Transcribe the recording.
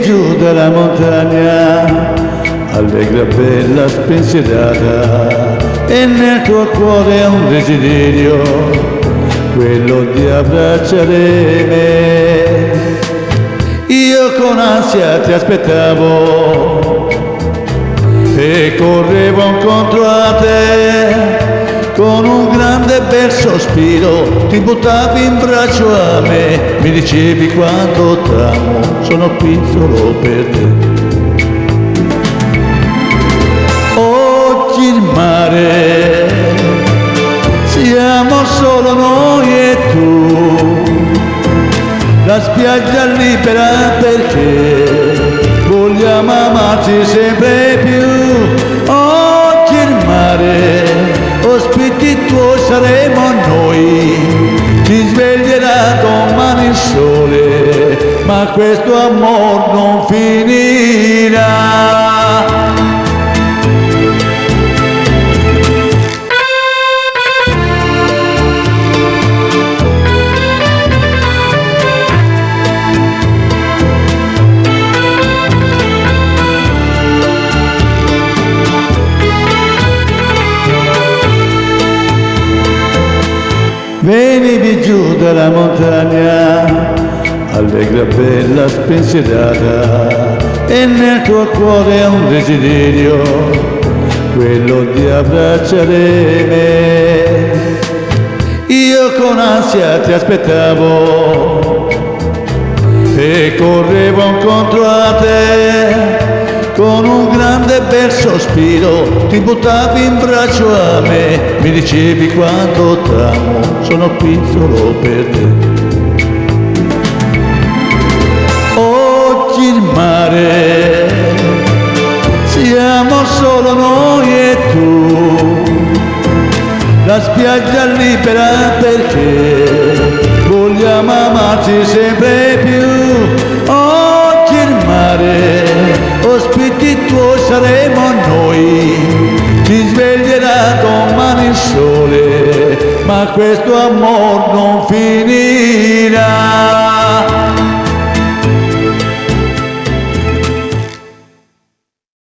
giù dalla montagna, allegra, bella, spensierata, e nel tuo cuore è un desiderio, quello di abbracciare me. Io con ansia ti aspettavo e correvo incontro a te, con un grande bel sospiro ti buttavi in braccio a me, mi dicevi quando t'amo, sono qui solo per te. Oggi il mare, siamo solo noi e tu, la spiaggia libera perché vogliamo amarci sempre più. Oggi il mare, ospiti tuoi saremo noi, ci sveglierà domani il sole, ma questo amor non finirà. Venivi giù dalla montagna, allegra, bella, spensierata, e nel tuo cuore è un desiderio, quello di abbracciare me. Io con ansia ti aspettavo e correvo incontro a te, con un grande bel sospiro ti buttavi in braccio a me, mi dicevi quando t'amo, sono qui solo per te. Oggi il mare, siamo solo noi e tu, la spiaggia libera perché vogliamo amarci sempre più. Oggi il mare, ospiti tuoi saremo noi, ci sveglierà domani il sole, ma questo amor non finirà.